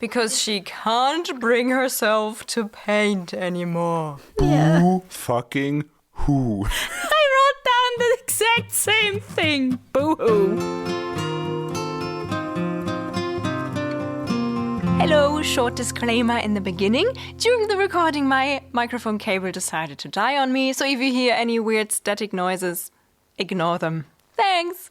because she can't bring herself to paint anymore. Boo fucking who? I wrote down the exact same thing. Boo-hoo. Hello, short disclaimer in the beginning. During the recording, my microphone cable decided to die on me, so if you hear any weird static noises, ignore them. Thanks.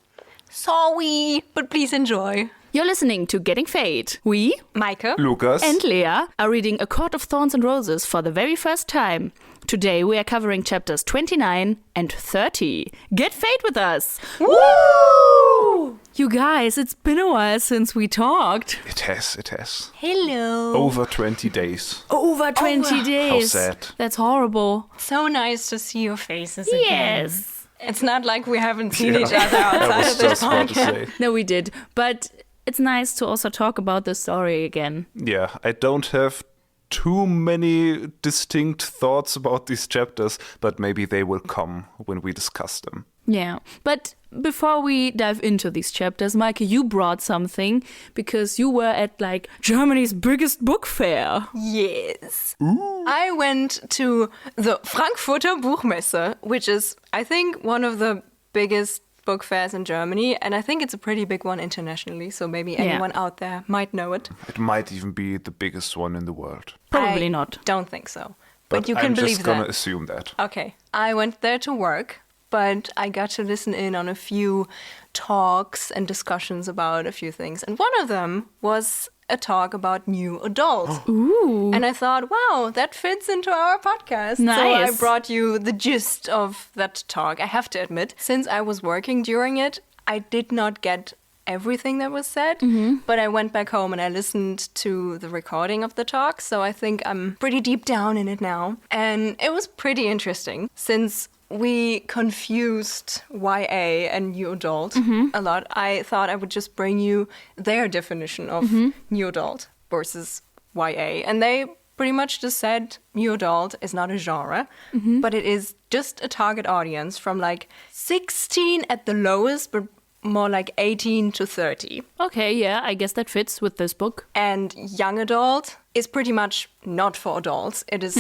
Sorry, but please enjoy. You're listening to Getting Fae'd. We, Meike, Lukas. and Lea, are reading A Court of Thorns and Roses for the very first time. Today we are covering chapters 29 and 30. Get Fae'd with us! Woo! You guys, it's been a while since we talked. It has. Hello. Over 20 days. Over 20 days. How sad. That's horrible. So nice to see your faces again. Yes. It's not like we haven't seen each other outside I was of this just about to podcast. say. No, we did. But it's nice to also talk about the story again. Yeah, I don't have too many distinct thoughts about these chapters, but maybe they will come when we discuss them. Yeah. But before we dive into these chapters, Meike, you brought something because you were at Germany's biggest book fair. Yes. Ooh. I went to the Frankfurter Buchmesse, which is, I think, one of the biggest book fairs in Germany, and I think it's a pretty big one internationally, so maybe anyone out there might know it. It might even be the biggest one in the world. Probably I not. Don't think so. But you can I'm believe just gonna that. assume that. Okay. I went there to work, but I got to listen in on a few talks and discussions about a few things. And one of them was a talk about new adults. Ooh. And I thought, wow, that fits into our podcast. Nice. So I brought you the gist of that talk. I have to admit, since I was working during it, I did not get everything that was said, but I went back home and I listened to the recording of the talk. So I think I'm pretty deep down in it now. And it was pretty interesting since we confused YA and new adult a lot. I thought I would just bring you their definition of new adult versus YA. And they pretty much just said new adult is not a genre, but it is just a target audience from 16 at the lowest, but more 18 to 30. Okay, yeah, I guess that fits with this book. And young adult is pretty much not for adults. It is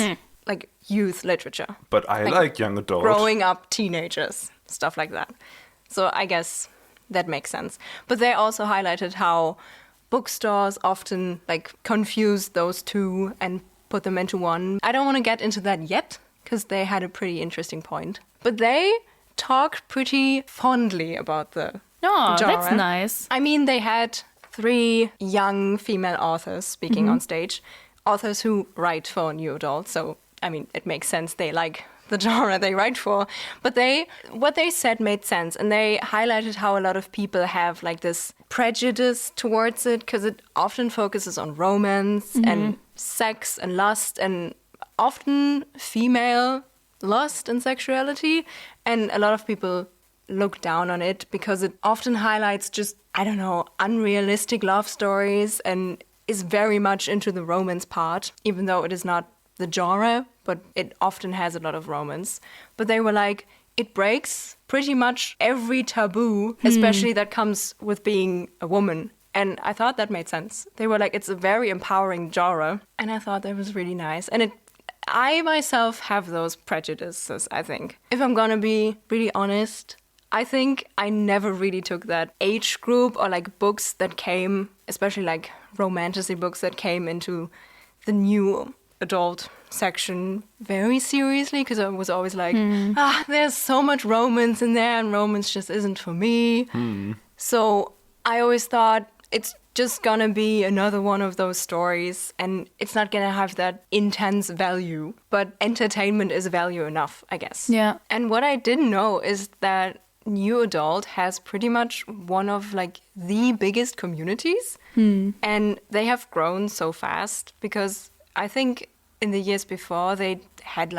youth literature. But I like young adult. Growing up teenagers, stuff like that. So I guess that makes sense. But they also highlighted how bookstores often confuse those two and put them into one. I don't want to get into that yet, because they had a pretty interesting point. But they talked pretty fondly about the Oh, genre. that's nice. I mean, they had 3 young female authors speaking on stage. Authors who write for new adults. So, I mean, it makes sense. They like the genre they write for. But what they said made sense. And they highlighted how a lot of people have this prejudice towards it, because it often focuses on romance and sex and lust, and often female lust and sexuality. And a lot of people look down on it because it often highlights just, unrealistic love stories and is very much into the romance part, even though it is not the genre, but it often has a lot of romance. But they were it breaks pretty much every taboo, especially that comes with being a woman. And I thought that made sense. They were it's a very empowering genre. And I thought that was really nice. And I myself have those prejudices, I think. If I'm gonna be really honest, I think I never really took that age group or books that came, especially romantasy books that came into the new adult section very seriously, because I was always there's so much romance in there and romance just isn't for me. So I always thought it's just gonna be another one of those stories and it's not gonna have that intense value, but entertainment is value enough, I guess. Yeah. And what I didn't know is that new adult has pretty much one of the biggest communities, and they have grown so fast because I think in the years before they had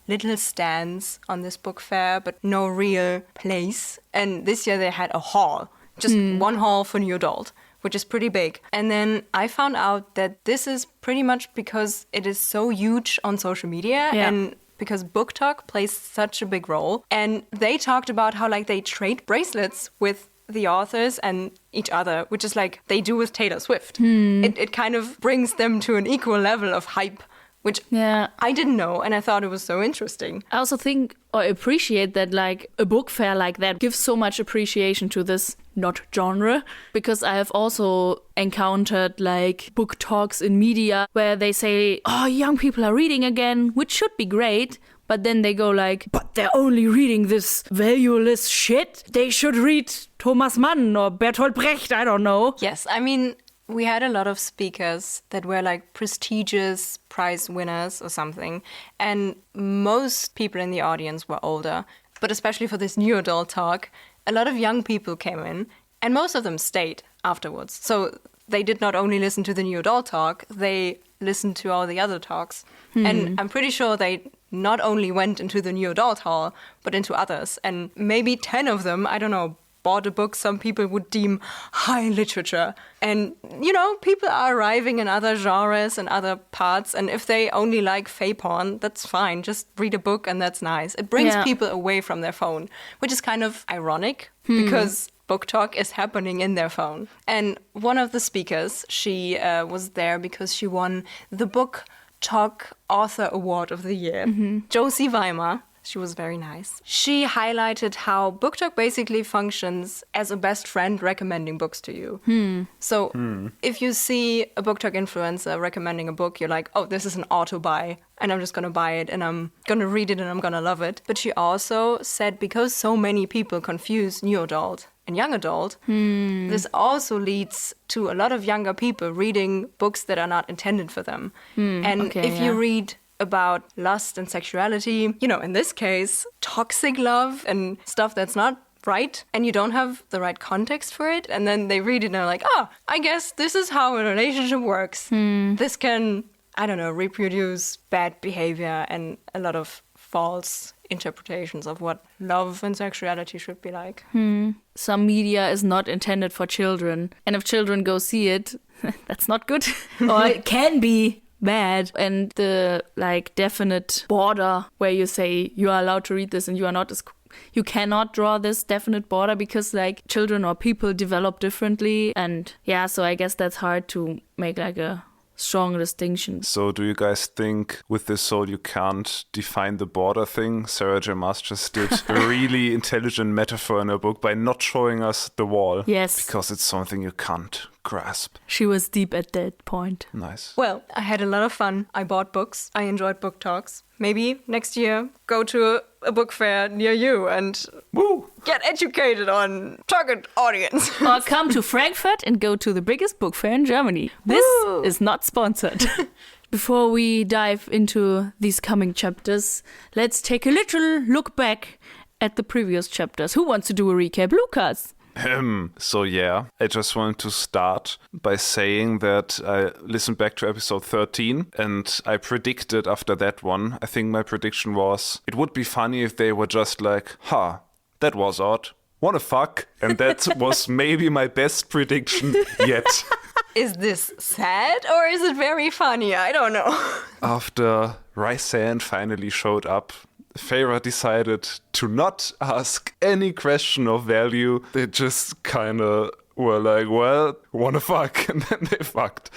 little stands on this book fair but no real place, and this year they had a hall, just one hall for new adult, which is pretty big. And then I found out that this is pretty much because it is so huge on social media and because Book Talk plays such a big role. And they talked about how they trade bracelets with the authors and each other, which is like they do with Taylor Swift. It kind of brings them to an equal level of hype, which I didn't know, and I thought it was so interesting. I also think or appreciate that like a book fair like that gives so much appreciation to this not genre, because I have also encountered like book talks in media where they say, oh, young people are reading again, which should be great. But then they go like, but they're only reading this valueless shit. They should read Thomas Mann or Bertolt Brecht, I don't know. Yes, I mean, we had a lot of speakers that were like prestigious prize winners or something. And most people in the audience were older. But especially for this new adult talk, a lot of young people came in and most of them stayed afterwards. So they did not only listen to the new adult talk, they listened to all the other talks. And I'm pretty sure they not only went into the new adult hall, but into others. And maybe 10 of them, I don't know, bought a book some people would deem high literature. And, you know, people are arriving in other genres and other parts. And if they only like fae porn, that's fine. Just read a book and that's nice. It brings people away from their phone, which is kind of ironic because book talk is happening in their phone. And one of the speakers, she was there because she won the Book Talk Author Award of the Year. Josie Weimar. She was very nice. She highlighted how Book Talk basically functions as a best friend recommending books to you. So if you see a Book Talk influencer recommending a book, you're like, oh, this is an auto-buy, and I'm just going to buy it, and I'm going to read it, and I'm going to love it. But she also said because so many people confuse new adult and young adult, this also leads to a lot of younger people reading books that are not intended for them. And if you read about lust and sexuality, you know, in this case, toxic love and stuff that's not right, and you don't have the right context for it, and then they read it and they're like, oh, I guess this is how a relationship works. This can, I don't know, reproduce bad behavior and a lot of false interpretations of what love and sexuality should be like. Some media is not intended for children, and if children go see it, that's not good. Or it can be bad. And the like definite border where you say you are allowed to read this and you are not, you cannot draw this definite border because like children or people develop differently. And yeah, so I guess that's hard to make like a strong distinction. So do you guys think with this soul you can't define the border thing? Sarah J. Maas just did a really intelligent metaphor in her book by not showing us the wall. Yes. Because it's something you can't grasp. She was deep at that point. Nice. Well, I had a lot of fun. I bought books. I enjoyed book talks. Maybe next year go to a book fair near you and get educated on target audience. Or come to Frankfurt and go to the biggest book fair in Germany. This is not sponsored. Before we dive into these coming chapters, let's take a little look back at the previous chapters. Who wants to do a recap? Lukas. So yeah, I just wanted to start by saying that I listened back to episode 13 and I predicted after that one, I think my prediction was, it would be funny if they were just like, that was odd, wanna fuck? And that was maybe my best prediction yet. Is this sad or is it very funny? I don't know. After Rysand finally showed up, Feyre decided to not ask any question of value. They just kind of were like, well, wanna fuck? And then they fucked.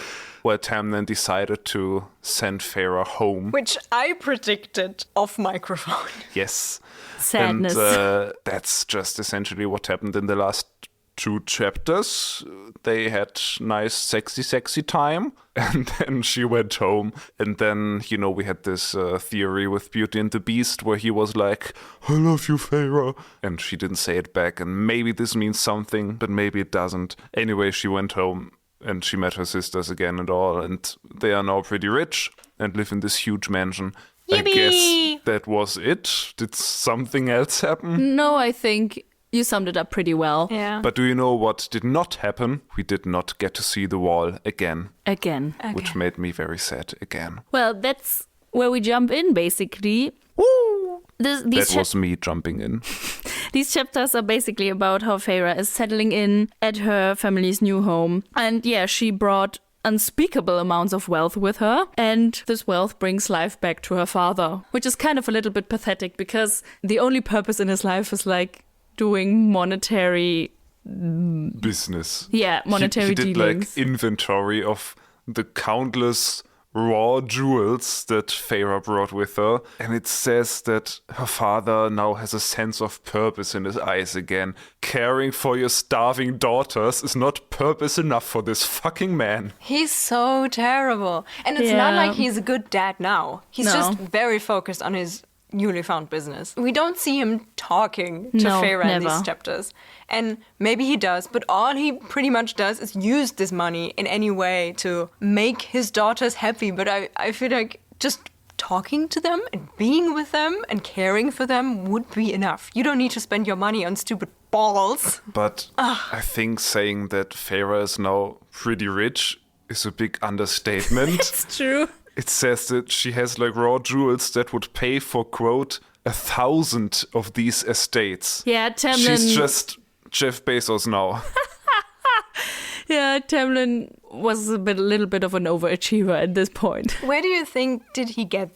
Well, Tam then decided to send Feyre home. Which I predicted off microphone. Yes. Sadness. And that's just essentially what happened in the last 2 chapters. They had nice, sexy time. And then she went home. And then, you know, we had this theory with Beauty and the Beast where he was like, I love you, Feyre. And she didn't say it back. And maybe this means something, but maybe it doesn't. Anyway, she went home and she met her sisters again and all. And they are now pretty rich and live in this huge mansion. Yippee! I guess that was it. Did something else happen? No, I think you summed it up pretty well. Yeah. But do you know what did not happen? We did not get to see the wall again. Again. Which made me very sad again. Well, that's where we jump in, basically. Woo! That was me jumping in. These chapters are basically about how Feyre is settling in at her family's new home. And yeah, she brought unspeakable amounts of wealth with her, and this wealth brings life back to her father, which is kind of a little bit pathetic because the only purpose in his life is like doing monetary business. Yeah, monetary he did dealings. like inventory of the countless raw jewels that Feyre brought with her, and it says that her father now has a sense of purpose in his eyes again. Caring for your starving daughters is not purpose enough for this fucking man. He's so terrible. And it's not like he's a good dad now. He's just very focused on his newly found business. We don't see him talking to Feyre in these chapters. And maybe he does, but all he pretty much does is use this money in any way to make his daughters happy. But I feel like just talking to them and being with them and caring for them would be enough. You don't need to spend your money on stupid balls. But I think saying that Feyre is now pretty rich is a big understatement. It's true. It says that she has like raw jewels that would pay for, quote, 1,000 of these estates. Yeah, Tamlin... She's just Jeff Bezos now. Yeah, Tamlin was a little bit of an overachiever at this point. Where do you think did he get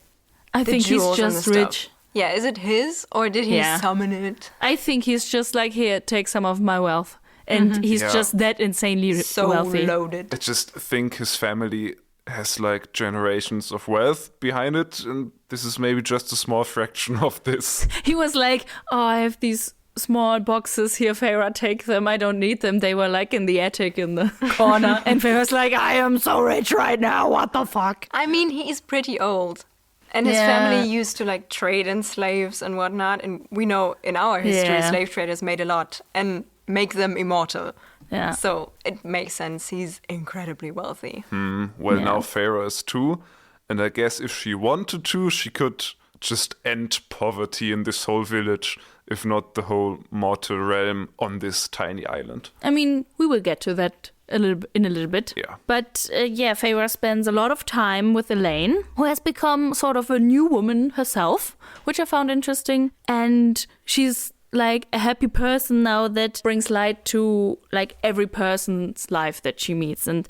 I the think he's jewels and just the stuff? rich. Yeah, is it his or did he summon it? I think he's just like, here, take some of my wealth. And he's just that insanely So wealthy. loaded. I just think his family has like generations of wealth behind it, and this is maybe just a small fraction of this. He was like, oh, I have these small boxes here, Feyre, take them. I don't need them. They were like in the attic in the corner. And Feyre's like, I am so rich right now. What the fuck? I mean, he is pretty old. And his family used to like trade in slaves and whatnot. And we know in our history, slave traders made a lot and make them immortal. Yeah. So it makes sense. He's incredibly wealthy. Well, now Feyre is too. And I guess if she wanted to, she could just end poverty in this whole village, if not the whole mortal realm on this tiny island. I mean, we will get to that in a little bit. Yeah. But Feyre spends a lot of time with Elaine, who has become sort of a new woman herself, which I found interesting. And she's like a happy person now that brings light to like every person's life that she meets. And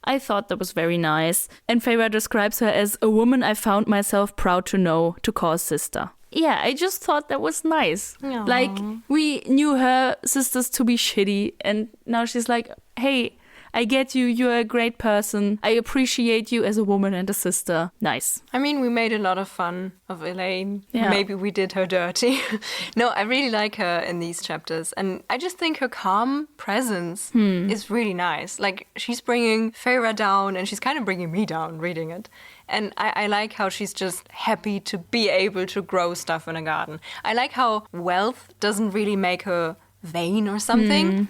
I thought that was very nice. And Feyre describes her as a woman I found myself proud to know, to call sister. Yeah, I just thought that was nice. Aww. Like, we knew her sisters to be shitty, and now she's like, hey, I get you, you're a great person. I appreciate you as a woman and a sister. Nice. I mean, we made a lot of fun of Elaine. Yeah. Maybe we did her dirty. No, I really like her in these chapters. And I just think her calm presence is really nice. Like, she's bringing Feyre down, and she's kind of bringing me down reading it. And I like how she's just happy to be able to grow stuff in a garden. I like how wealth doesn't really make her vain or something.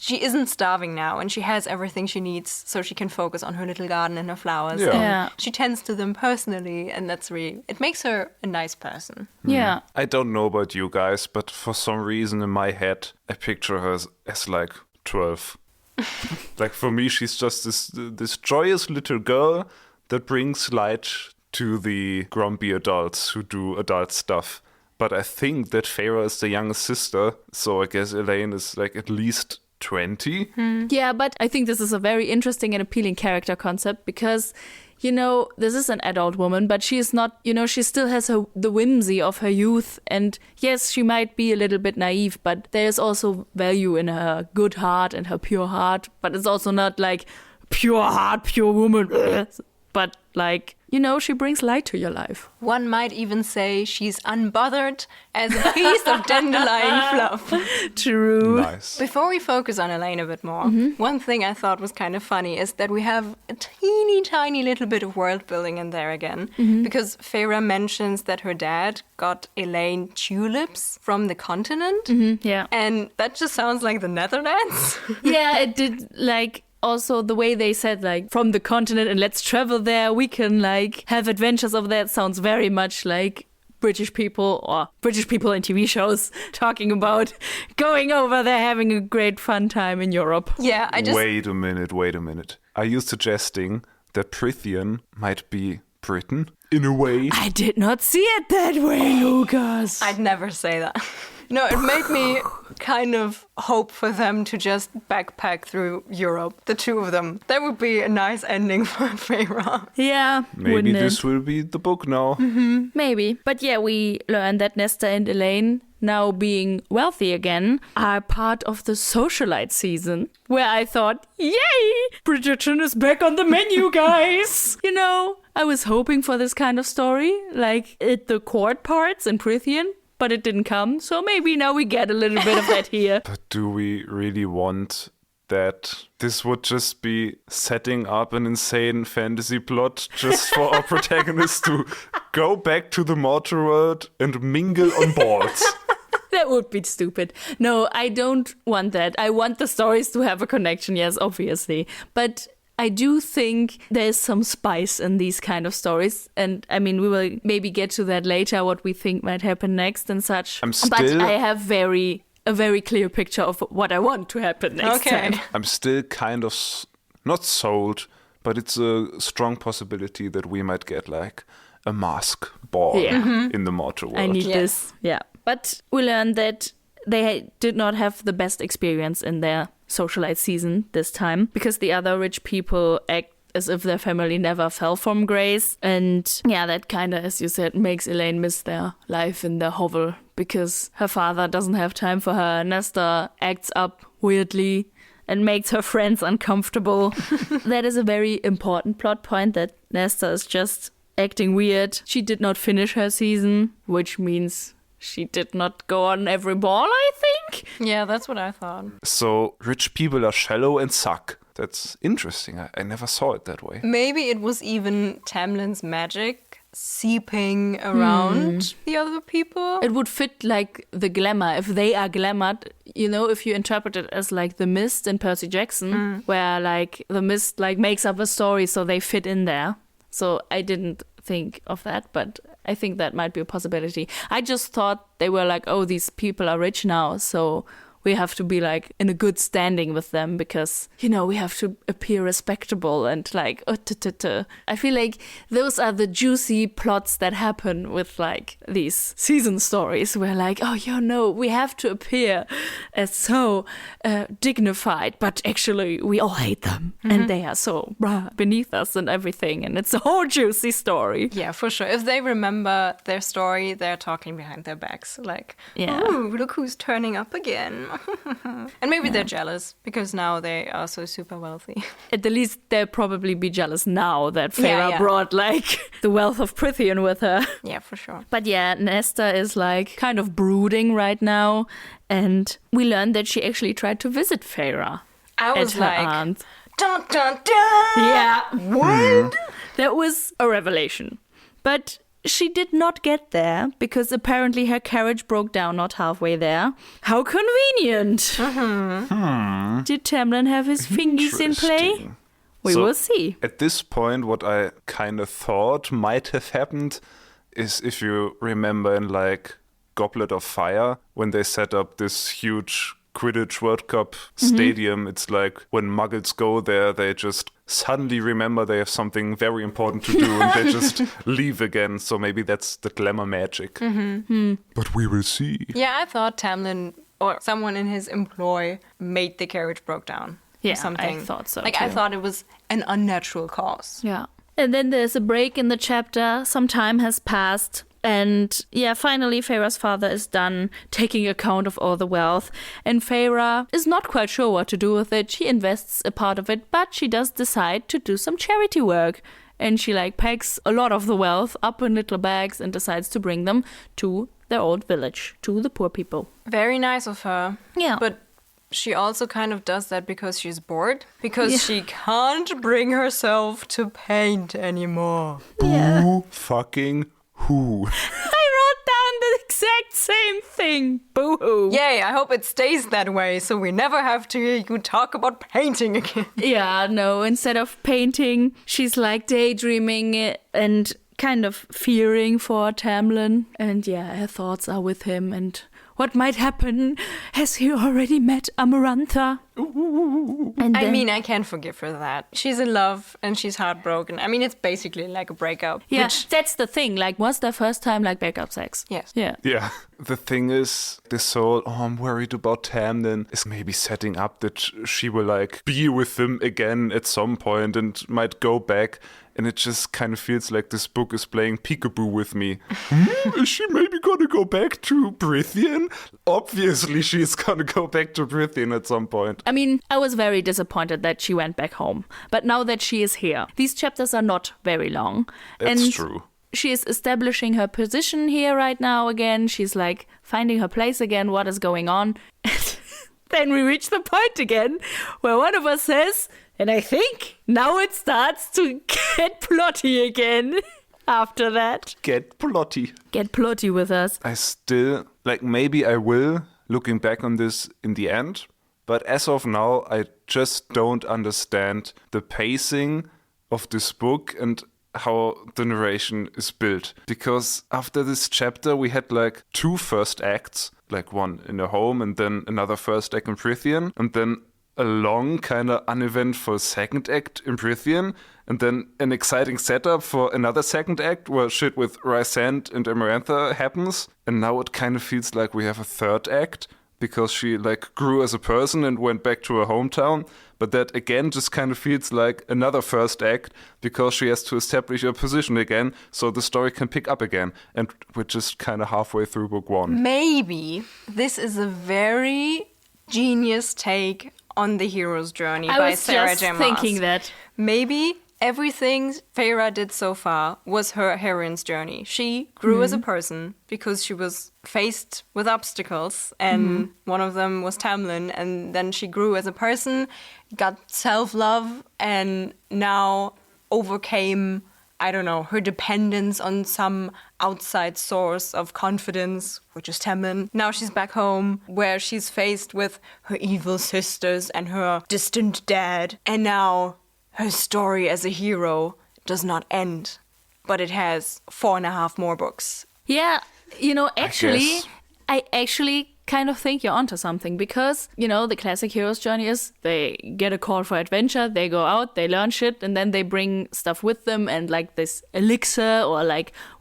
She isn't starving now, and she has everything she needs so she can focus on her little garden and her flowers. Yeah. And she tends to them personally, and it makes her a nice person. Yeah. I don't know about you guys, but for some reason in my head, I picture her as like 12. Like, for me, she's just this joyous little girl that brings light to the grumpy adults who do adult stuff. But I think that Feyre is the youngest sister, so I guess Elaine is like at least 20. Yeah, but I think this is a very interesting and appealing character concept because, you know, this is an adult woman, but she is not, you know, she still has the whimsy of her youth. And yes, she might be a little bit naive, but there's also value in her good heart and her pure heart. But it's also not like pure heart, pure woman. But like, you know, she brings light to your life. One might even say she's unbothered as a piece of dandelion fluff. True. Nice. Before we focus on Elaine a bit more, one thing I thought was kind of funny is that we have a teeny tiny little bit of world building in there again. Because Feyre mentions that her dad got Elaine tulips from the continent. Yeah. And that just sounds like the Netherlands. Yeah, it did, like, also the way they said, like, from the continent and let's travel there, we can, like, have adventures of that sounds very much like British people in TV shows talking about going over there, having a great fun time in Europe. Yeah, Wait a minute. Are you suggesting that Prithian might be Britain in a way? I did not see it that way, Lukas. I'd never say that. No, it made me kind of hope for them to just backpack through Europe, the two of them. That would be a nice ending for Feyre. Yeah, Maybe wouldn't this it? will be the book now. Maybe. But yeah, we learned that Nesta and Elaine now being wealthy again, are part of the socialite season, where I thought, yay, Bridgerton is back on the menu, guys. You know, I was hoping for this kind of story, like at the court parts in Prythian, but it didn't come. So maybe now we get a little bit of that here. But do we really want that? This would just be setting up an insane fantasy plot just for our protagonist to go back to the mortal world and mingle on boards. That would be stupid. No, I don't want that. I want the stories to have a connection, yes, obviously. But I do think there's some spice in these kind of stories. And I mean, we will maybe get to that later, what we think might happen next and such. But I have a very clear picture of what I want to happen next time. I'm still kind of not sold, but it's a strong possibility that we might get like a mask ball in the mortal world. I need this. Yeah. But we learned that they did not have the best experience in their socialite season this time, because the other rich people act as if their family never fell from grace. And yeah, that kind of, as you said, makes Elaine miss their life in the hovel, because her father doesn't have time for her. Nesta acts up weirdly and makes her friends uncomfortable. That is a very important plot point, that Nesta is just acting weird. She did not finish her season, which means she did not go on every ball, I think. Yeah, that's what I thought. So rich people are shallow and suck. That's interesting. I never saw it that way. Maybe it was even Tamlin's magic seeping around the other people. It would fit like the glamour. If they are glamored, you know, if you interpret it as like the Mist in Percy Jackson, where like the Mist like makes up a story so they fit in there. So I didn't think of that, but I think that might be a possibility. I just thought they were like, oh, these people are rich now, so we have to be like in a good standing with them because, you know, we have to appear respectable and like, I feel like those are the juicy plots that happen with like these season stories where like, oh, you know, we have to appear as so dignified, but actually we all hate them and they are so beneath us and everything. And it's a whole juicy story. Yeah, for sure. If they remember their story, they're talking behind their backs. Like, oh, look who's turning up again. And maybe they're jealous because now they are so super wealthy. At the least, they'll probably be jealous now that Feyre brought like the wealth of Prythian with her. Yeah, for sure. But yeah, Nesta is like kind of brooding right now. And we learned that she actually tried to visit Feyre. I was her like, aunt. Dun, dun, dun! Yeah. What? That was a revelation. But she did not get there because apparently her carriage broke down not halfway there. How convenient. Did Tamlin have his fingies in play? We will see. At this point, what I kind of thought might have happened is, if you remember in like Goblet of Fire, when they set up this huge Quidditch World Cup stadium, it's like when muggles go there, they just suddenly remember they have something very important to do and they just leave again. So maybe that's the glamour magic. But we will see. Yeah, I thought Tamlin or someone in his employ made the carriage broke down. Yeah, something. I thought so Like, too. I thought it was an unnatural cause. Yeah. And then there's a break in the chapter. Some time has passed. And yeah, finally Feyre's father is done taking account of all the wealth. And Feyre is not quite sure what to do with it. She invests a part of it, but she does decide to do some charity work. And she like packs a lot of the wealth up in little bags and decides to bring them to their old village, to the poor people. Very nice of her. Yeah. But she also kind of does that because she's bored. Because she can't bring herself to paint anymore. Boo fucking who? I wrote down the exact same thing. Boo-hoo. Yay, I hope it stays that way so we never have to hear you talk about painting again. Yeah, no, instead of painting, she's like daydreaming and kind of fearing for Tamlin. And yeah, her thoughts are with him and what might happen. Has he already met Amarantha? And I mean, I can't forgive her that. She's in love and she's heartbroken. I mean, it's basically like a breakup. Yeah, that's the thing. Like, was their first time like breakup sex? Yes. Yeah. Yeah. The thing is, this whole, I'm worried about Tamlin is maybe setting up that she will like be with him again at some point and might go back. And it just kind of feels like this book is playing peekaboo with me. Is she maybe gonna go back to Prythian? Obviously she's gonna go back to Prythian at some point. I mean, I was very disappointed that she went back home. But now that she is here, these chapters are not very long. That's and true. She is establishing her position here right now again. She's like finding her place again. What is going on? Then we reach the point again where one of us says, and I think now it starts to get plotty again after that. Get plotty. Get plotty with us. I still, maybe I will, looking back on this in the end. But as of now, I just don't understand the pacing of this book and how the narration is built. Because after this chapter, we had 2 first acts, one in a home and then another first act in Prythian, and then a long, kind of uneventful second act in Prythian, and then an exciting setup for another second act where shit with Rysand and Amarantha happens. And now it kind of feels like we have a third act because she grew as a person and went back to her hometown. But that again just kind of feels like another first act because she has to establish her position again so the story can pick up again. And we're just kind of halfway through book 1. Maybe this is a very genius take on the hero's journey by Sarah J. Maas. I was just thinking that. Maybe everything Feyre did so far was her heroine's journey. She grew as a person because she was faced with obstacles, and one of them was Tamlin, and then she grew as a person, got self-love, and now overcame, I don't know, her dependence on some outside source of confidence, which is Tamlin. Now she's back home, where she's faced with her evil sisters and her distant dad, and now her story as a hero does not end, but it has 4.5 more books. Yeah, I actually kind of think you're onto something because, the classic hero's journey is they get a call for adventure, they go out, they learn shit, and then they bring stuff with them and this elixir or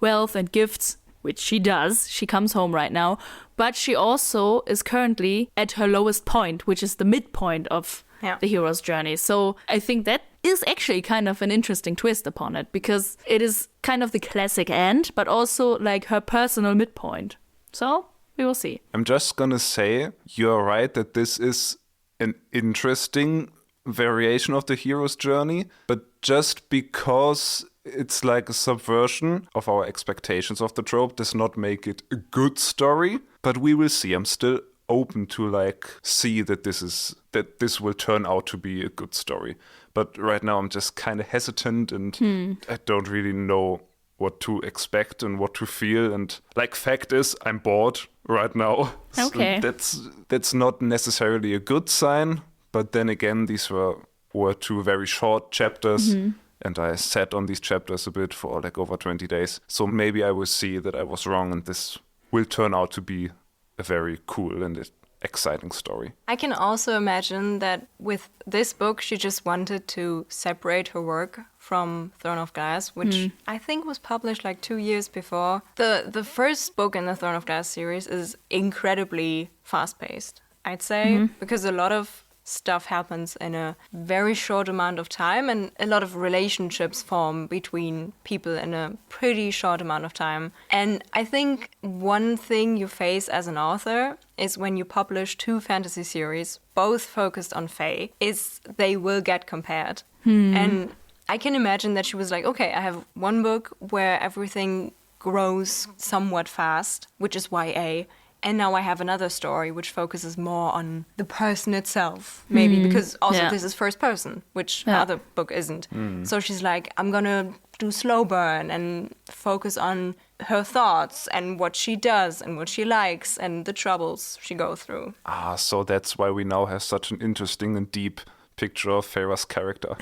wealth and gifts, which she does. She comes home right now, but she also is currently at her lowest point, which is the midpoint of the hero's journey. So I think that is actually kind of an interesting twist upon it because it is kind of the classic end, but also her personal midpoint. So we will see. I'm just gonna say you're right that this is an interesting variation of the hero's journey, but just because it's a subversion of our expectations of the trope does not make it a good story. But we will see. I'm still open to see that this will turn out to be a good story. But right now I'm just kind of hesitant and I don't really know what to expect and what to feel. And fact is, I'm bored right now. Okay. So that's not necessarily a good sign. But then again, these were 2 very short chapters. And I sat on these chapters a bit for over 20 days. So maybe I will see that I was wrong and this will turn out to be a very cool and exciting story. I can also imagine that with this book, she just wanted to separate her work from Throne of Glass, which I think was published 2 years before. The first book in the Throne of Glass series is incredibly fast-paced, I'd say, because a lot of stuff happens in a very short amount of time and a lot of relationships form between people in a pretty short amount of time. And I think one thing you face as an author is when you publish 2 fantasy series, both focused on Fae, is they will get compared. And I can imagine that she was okay, I have one book where everything grows somewhat fast, which is YA. And now I have another story which focuses more on the person itself, maybe, because also this is first person, which the other book isn't. So she's I'm gonna do slow burn and focus on her thoughts and what she does and what she likes and the troubles she goes through. So that's why we now have such an interesting and deep picture of Feyre's character.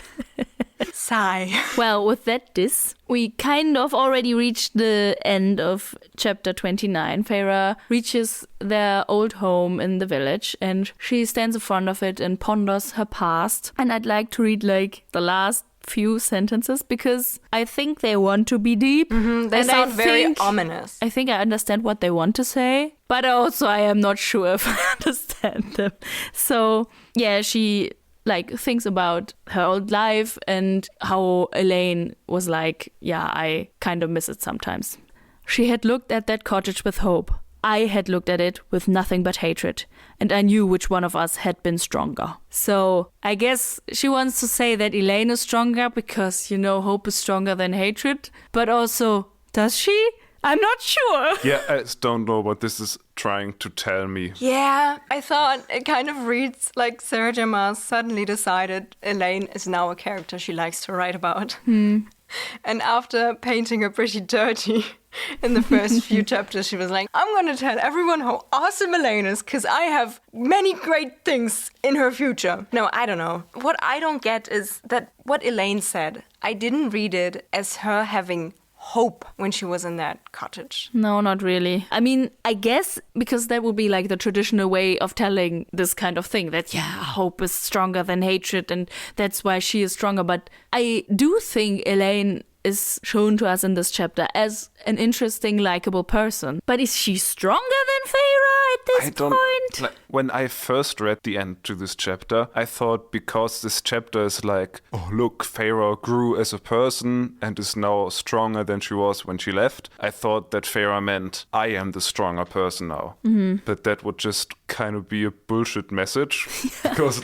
Sigh. Well, with that we kind of already reached the end of chapter 29. Feyre reaches their old home in the village and she stands in front of it and ponders her past. And I'd like to read the last few sentences because I think they want to be deep. They sound very ominous. I think I understand what they want to say, but also I am not sure if I understand them. So, yeah, she like thinks about her old life and how Elaine was like, yeah, I kind of miss it sometimes. She had looked at that cottage with hope. I had looked at it with nothing but hatred, and I knew which one of us had been stronger. So I guess she wants to say that Elaine is stronger because, hope is stronger than hatred. But also, does she? I'm not sure. Yeah, I don't know what this is trying to tell me. Yeah, I thought it kind of reads like Sarah J. Maas suddenly decided Elaine is now a character she likes to write about. And after painting her pretty dirty in the first few chapters, she was like, I'm going to tell everyone how awesome Elaine is because I have many great things in her future. No, I don't know. What I don't get is that what Elaine said, I didn't read it as her having hope when she was in that cottage. No, not really. I mean, I guess because that would be like the traditional way of telling this kind of thing that, hope is stronger than hatred and that's why she is stronger. But I do think Elaine is shown to us in this chapter as an interesting, likable person. But is she stronger than Feyre at this point? When I first read the end to this chapter, I thought because this chapter is like, oh look, Feyre grew as a person and is now stronger than she was when she left. I thought that Feyre meant I am the stronger person now. But that would just kind of be a bullshit message. Because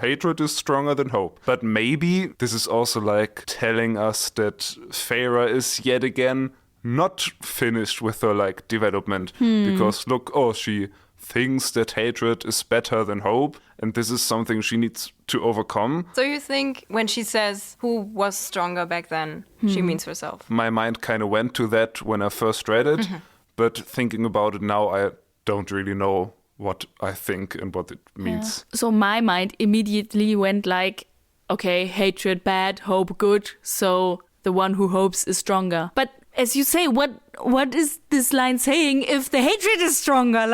hatred is stronger than hope. But maybe this is also like telling us that Feyre is yet again not finished with her development. Because look, she thinks that hatred is better than hope, and this is something she needs to overcome. So you think when she says who was stronger back then, she means herself? My mind kind of went to that when I first read it, but thinking about it now, I don't really know what I think and what it means. Yeah. So my mind immediately went like, okay, hatred bad, hope good, so the one who hopes is stronger. But as you say, what is this line saying if the hatred is stronger?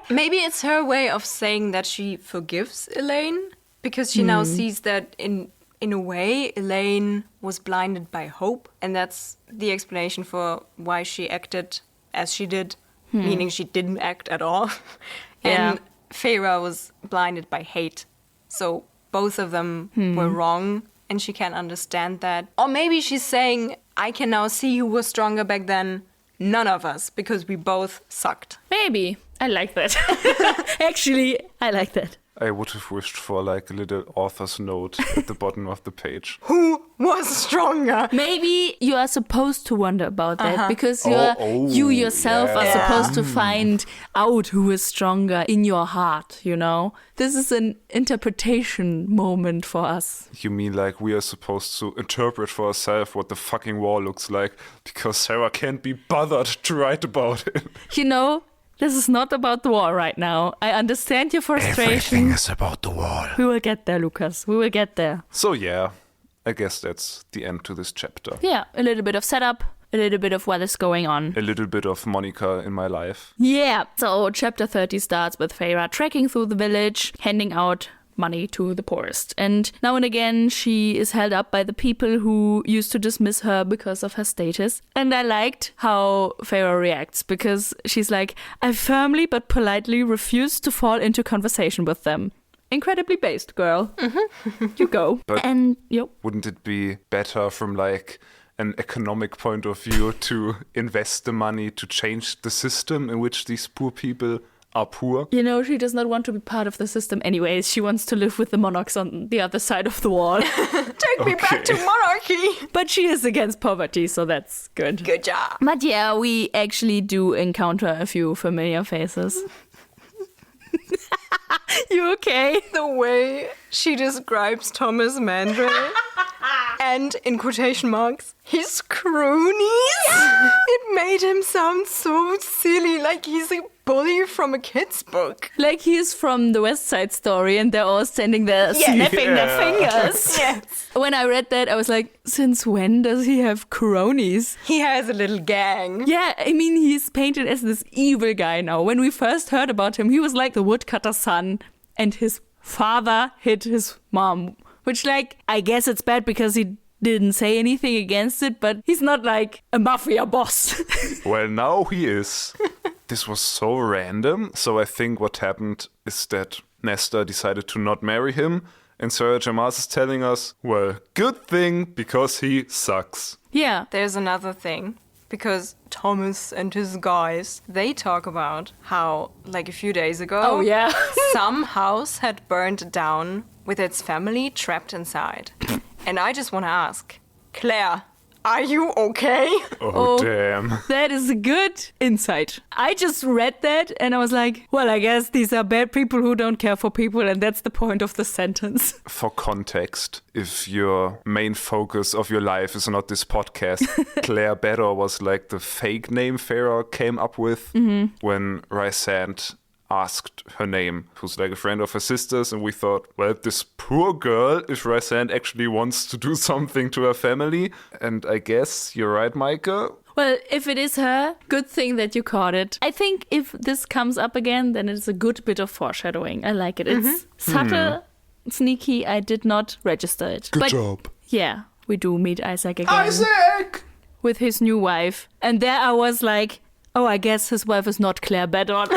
Maybe it's her way of saying that she forgives Elaine because she now sees that in a way Elaine was blinded by hope, and that's the explanation for why she acted as she did, meaning she didn't act at all. And Feyre was blinded by hate. So both of them were wrong, and she can't understand that. Or maybe she's saying, I can now see who was stronger back then. None of us, because we both sucked. Maybe. I like that. Actually, I like that. I would have wished for a little author's note at the bottom of the page. Who was stronger? Maybe you are supposed to wonder about that because you yourself are supposed to find out who is stronger in your heart, This is an interpretation moment for us. You mean we are supposed to interpret for ourselves what the fucking war looks like because Sarah can't be bothered to write about it? This is not about the war right now. I understand your frustration. Everything is about the war. We will get there, Lukas. We will get there. So I guess that's the end to this chapter. Yeah, a little bit of setup, a little bit of what is going on. A little bit of Monica in my life. Yeah. So chapter 30 starts with Feyre trekking through the village, handing out money to the poorest. And now and again, she is held up by the people who used to dismiss her because of her status. And I liked how Feyre reacts because she's like, I firmly but politely refuse to fall into conversation with them. Incredibly based, girl. You go. But and wouldn't it be better from an economic point of view to invest the money to change the system in which these poor people are poor? She does not want to be part of the system anyways. She wants to live with the monarchs on the other side of the wall. Take me back to monarchy. But she is against poverty, so that's good. Good job. But yeah, we actually do encounter a few familiar faces. You okay? The way she describes Thomas Mandrel and, in quotation marks, his cronies. Yeah. It made him sound so silly, like he's a bully from a kid's book. Like he's from the West Side Story and they're all standing there snapping their fingers. Yes. When I read that, I was like, since when does he have cronies? He has a little gang. Yeah, I mean, he's painted as this evil guy now. When we first heard about him, he was like the woodcutter's son and his father hit his mom. Which, I guess it's bad because he didn't say anything against it, but he's not like a mafia boss. Well, now he is. This was so random. So I think what happened is that Nesta decided to not marry him And Sir Maas is telling us, well, good thing, because he sucks. Yeah. There's another thing. Because Thomas and his guys, they talk about how, like a few days ago, Oh, yeah. some house had burned down with its family trapped inside. And I just want to ask, Claire, are you okay? Oh, damn. That is a good insight. I just read that and I was like, well, I guess these are bad people who don't care for people, and that's the point of the sentence. For context, if your main focus of your life is not this podcast, Claire Better was like the fake name Feyre came up with when Rysand asked her name, who's like a friend of her sister's, and we thought, well, this poor girl, if Rysand actually wants to do something to her family. And I guess you're right, Meike. Well, if it is her, good thing that you caught it. I think if this comes up again, then it's a good bit of foreshadowing. I like it. It's subtle, sneaky. I did not register it. Good job. Yeah, we do meet Isaac again. Isaac! With his new wife. And there I was like, oh, I guess his wife is not Claire Bedon.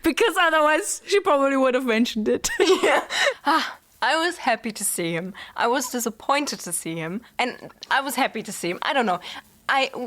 Because otherwise she probably would have mentioned it. I was happy to see him. I was disappointed to see him. And I was happy to see him. I don't know.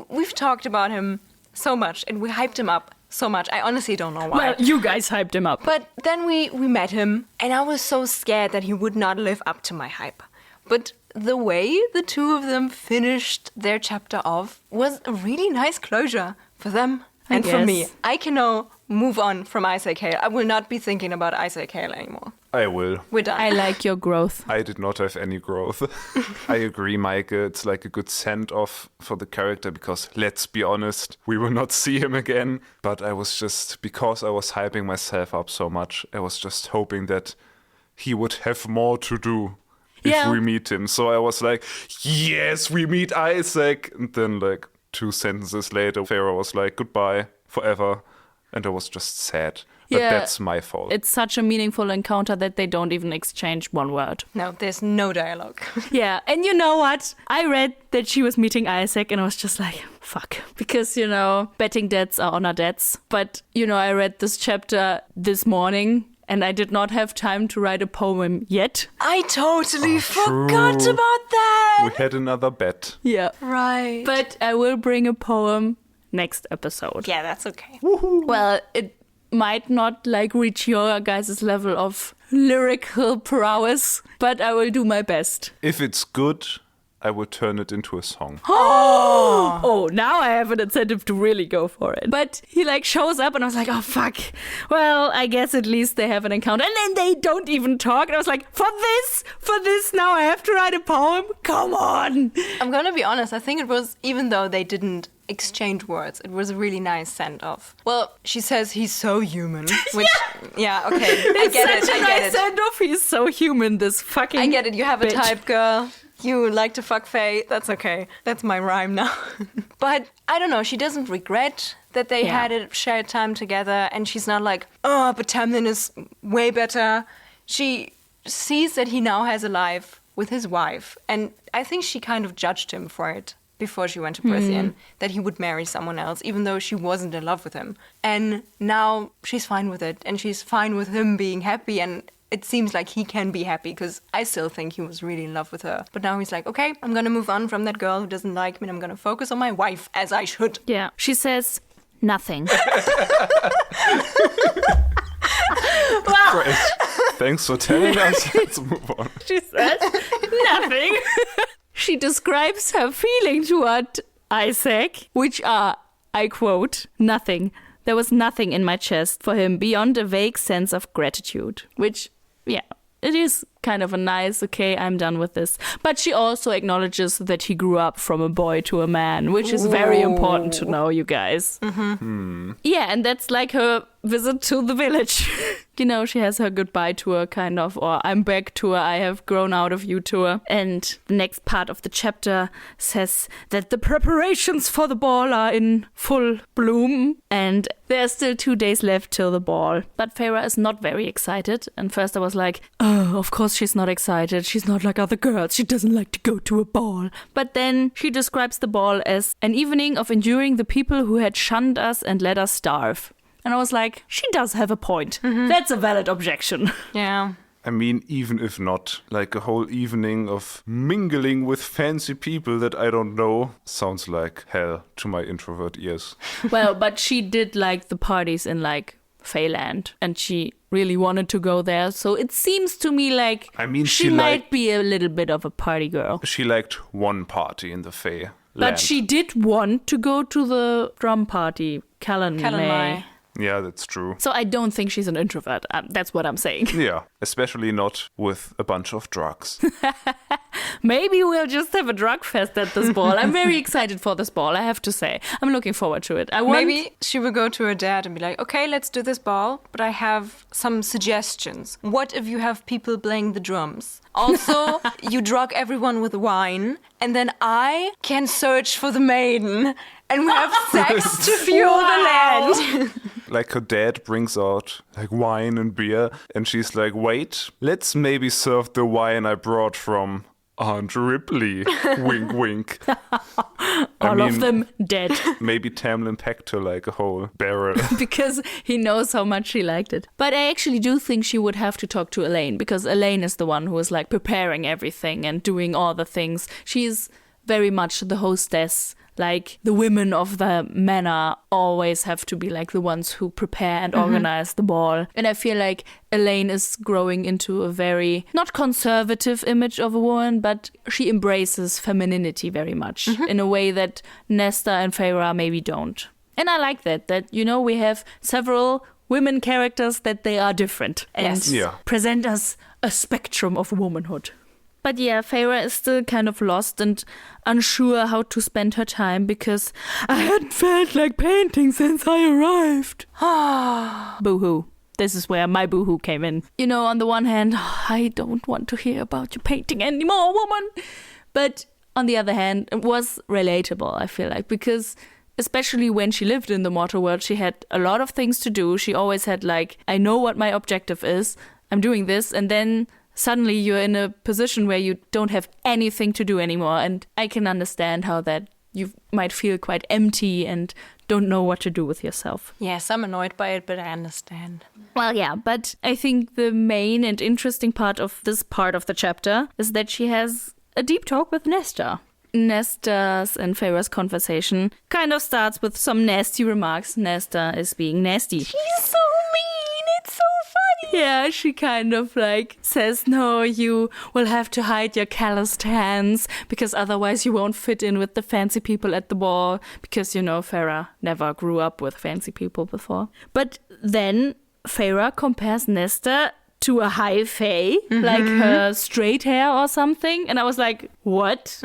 We've talked about him so much and we hyped him up so much. I honestly don't know why. Well, you guys hyped him up. But then we met him and I was so scared that he would not live up to my hype. But the way the two of them finished their chapter off was a really nice closure for them and for me. I can now move on from Isaac Hale. I will not be thinking about Isaac Hale anymore. I will. We're done. I like your growth. I did not have any growth. I agree, Meike. It's like a good send-off for the character because, let's be honest, we will not see him again. But I was just, because I was hyping myself up so much, I was just hoping that he would have more to do if we meet him. So I was like, yes, we meet Isaac. And then like 2 sentences later, Feyre was like, goodbye forever. And I was just sad. But that's my fault. It's such a meaningful encounter that they don't even exchange one word. No, there's no dialogue. Yeah, and you know what? I read that she was meeting Isaac and I was just like, fuck. Because, betting debts are honor debts. But, I read this chapter this morning and I did not have time to write a poem yet. I totally forgot about that. We had another bet. Yeah. Right. But I will bring a poem next episode. Yeah, that's okay. Woohoo. Well, it might not reach your guys' level of lyrical prowess, but I will do my best. If it's good, I will turn it into a song. Oh, now I have an incentive to really go for it. But he shows up and I was like, oh fuck. Well, I guess at least they have an encounter. And then they don't even talk. And I was like, for this now I have to write a poem? Come on. I'm gonna be honest, I think it was, even though they didn't exchange words, it was a really nice send-off. Well, she says he's so human, which, yeah, okay, I get it, Such a nice send-off. He's so human, this fucking I get it, you have bitch. a type, girl. You like to fuck Faye, that's okay. That's my rhyme now. But, I don't know, she doesn't regret that they had a shared time together, and she's not like, oh, but Tamlin is way better. She sees that he now has a life with his wife, and I think she kind of judged him for it before she went to Prithian, that he would marry someone else, even though she wasn't in love with him. And now she's fine with it, and she's fine with him being happy, and it seems like he can be happy, because I still think he was really in love with her. But now he's like, okay, I'm gonna move on from that girl who doesn't like me, and I'm gonna focus on my wife, as I should. Yeah. She says nothing. Great. Thanks for telling us. Let's move on. She says nothing. She describes her feeling toward Isaac, which are, I quote, nothing. There was nothing in my chest for him beyond a vague sense of gratitude, which, yeah, it is kind of a nice, okay, I'm done with this. But she also acknowledges that he grew up from a boy to a man, which is very important to know, you guys. Mm-hmm. Yeah, and that's her visit to the village. She has her goodbye tour, kind of, or I'm back tour, I have grown out of you tour. And the next part of the chapter says that the preparations for the ball are in full bloom, and there's still 2 days left till the ball. But Feyre is not very excited. And first I was like, oh, of course she's not excited. She's not like other girls. She doesn't like to go to a ball. But then she describes the ball as an evening of enduring the people who had shunned us and let us starve. And I was like, she does have a point. Mm-hmm. That's a valid objection. Yeah. I mean, even if not, like a whole evening of mingling with fancy people that I don't know sounds like hell to my introvert ears. Well, but she did like the parties in like Feyland, and she really wanted to go there. So it seems to me like she might be a little bit of a party girl. She liked one party in the Fae. But she did want to go to the drum party, Callan. Yeah, that's true. So I don't think she's an introvert. That's what I'm saying. Yeah, especially not with a bunch of drugs. Maybe we'll just have a drug fest at this ball. I'm very excited for this ball, I have to say. I'm looking forward to it. Maybe she will go to her dad and be like, okay, let's do this ball, but I have some suggestions. What if you have people playing the drums? Also, you drug everyone with wine, and then I can search for the maiden, and we have sex to fuel the land. Like her dad brings out like wine and beer, and she's like, wait, let's maybe serve the wine I brought from Aunt Ripley. Wink, wink. All of them dead. Maybe Tamlin packed her like a whole barrel. Because he knows how much she liked it. But I actually do think she would have to talk to Elaine, because Elaine is the one who is like preparing everything and doing all the things. She's very much the hostess. Like, the women of the manor always have to be like the ones who prepare and organize the ball. And I feel like Elaine is growing into a very, not conservative image of a woman, but she embraces femininity very much in a way that Nesta and Feyre maybe don't. And I like that, you know, we have several women characters that they are different and present us a spectrum of womanhood. But yeah, Feyre is still kind of lost and unsure how to spend her time because I hadn't felt like painting since I arrived. Boo-hoo. This is where my boo-hoo came in. You know, on the one hand, I don't want to hear about your painting anymore, woman. But on the other hand, it was relatable, I feel like, because especially when she lived in the mortal world, she had a lot of things to do. She always had like, I know what my objective is. I'm doing this. And then suddenly you're in a position where you don't have anything to do anymore. And I can understand how that you might feel quite empty and don't know what to do with yourself. Yes, I'm annoyed by it, but I understand. Well, yeah, but I think the main and interesting part of this part of the chapter is that she has a deep talk with Nesta. Nesta's and Feyre's conversation kind of starts with some nasty remarks. Nesta is being nasty. She's so mean. It's so funny. Yeah, she kind of like says, no, you will have to hide your calloused hands because otherwise you won't fit in with the fancy people at the ball. Because, you know, Feyre never grew up with fancy people before. But then Feyre compares Nesta to a high fae, like her straight hair or something. And I was like, what?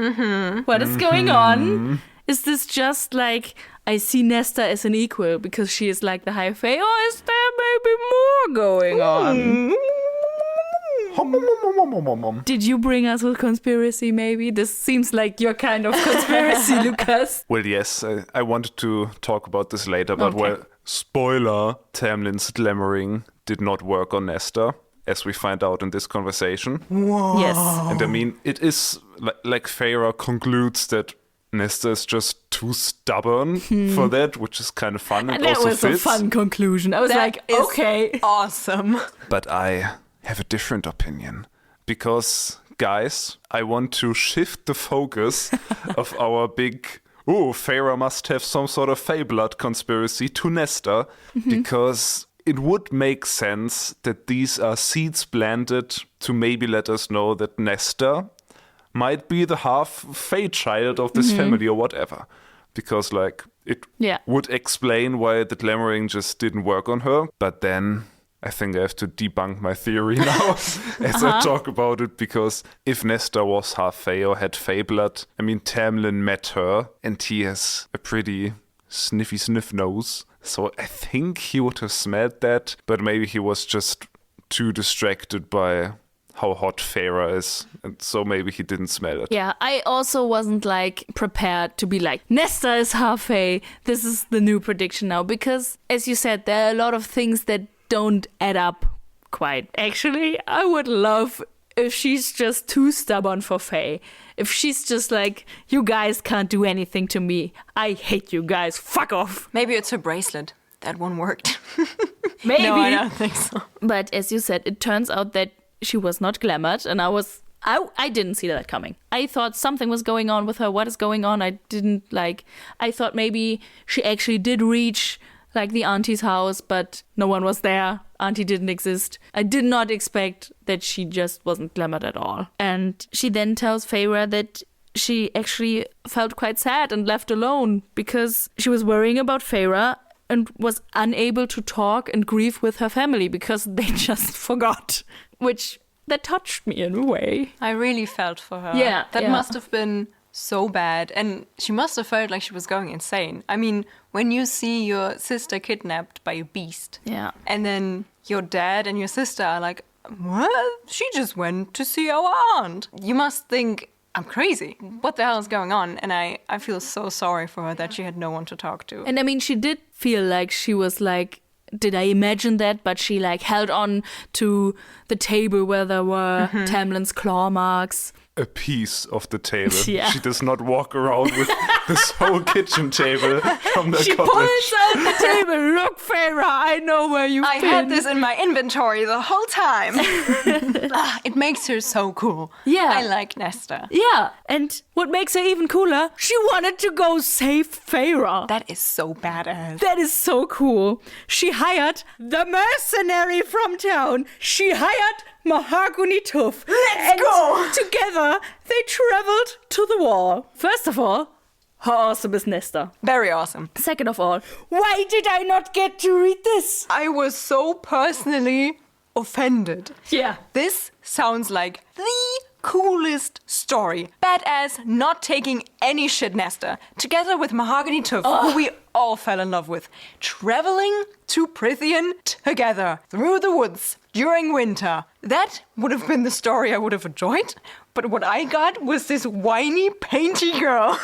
What is going on? Is this just like, I see Nesta as an equal because she is like the high fae? Or is there maybe more going on? Did you bring us a conspiracy, maybe? This seems like your kind of conspiracy, Lukas. Well, yes, I wanted to talk about this later, but well, spoiler, Tamlin's glamoring did not work on Nesta, as we find out in this conversation. Whoa. Yes. And I mean, it is like Feyre concludes that Nesta is just too stubborn for that, which is kind of fun. And that was a fun conclusion. I was like, okay. Awesome. But I have a different opinion. Because, guys, I want to shift the focus of our big, Feyre must have some sort of Fae blood conspiracy to Nesta. Because it would make sense that these are seeds planted to maybe let us know that Nesta might be the half Fae child of this family or whatever. Because, like, it would explain why the glamoring just didn't work on her. But then I think I have to debunk my theory now as I talk about it. Because if Nesta was half Fae or had Fae blood, I mean, Tamlin met her and he has a pretty sniffy sniff nose. So I think he would have smelled that, but maybe he was just too distracted by how hot Feyre is, and so maybe he didn't smell it. Yeah, I also wasn't like prepared to be like, Nesta is half Fae. This is the new prediction now, because as you said, there are a lot of things that don't add up quite. Actually, I would love if she's just too stubborn for Fae. If she's just like, you guys can't do anything to me. I hate you guys. Fuck off. Maybe it's her bracelet. That one worked. Maybe. No, I don't think so. But as you said, it turns out that she was not glamored, and I didn't see that coming. I thought something was going on with her. What is going on? I thought maybe she actually did reach like the auntie's house, but no one was there. Auntie didn't exist. I did not expect that she just wasn't glamored at all. And she then tells Feyre that she actually felt quite sad and left alone because she was worrying about Feyre and was unable to talk and grieve with her family because they just forgot, which that touched me in a way. I really felt for her. Yeah. That must have been so bad. And she must have felt like she was going insane. I mean, when you see your sister kidnapped by a beast, and then your dad and your sister are like, what? She just went to see our aunt. You must think, I'm crazy. What the hell is going on? And I feel so sorry for her that she had no one to talk to. And I mean, she did feel like she was like, did I imagine that? But she like held on to the table where there were Tamlin's claw marks. A piece of the table. Yeah. She does not walk around with this whole kitchen table from the She cottage. pulls out the table. Look, Feyre, I know where you've been. I had this in my inventory the whole time. It makes her so cool. Yeah. I like Nesta. Yeah, and what makes her even cooler, she wanted to go save Feyre. That is so badass. That is so cool. She hired the mercenary from town. She hired Mahogany Tooth. Let's go! Together, they traveled to the wall. First of all, how awesome is Nesta? Very awesome. Second of all, why did I not get to read this? I was so personally offended. Yeah. This sounds like the coolest story. Badass, not taking any shit Nesta, together with Mahogany Tooth, who we all fell in love with, traveling to Prythian together through the woods during winter. That would have been the story I would have enjoyed, but what I got was this whiny, painty girl.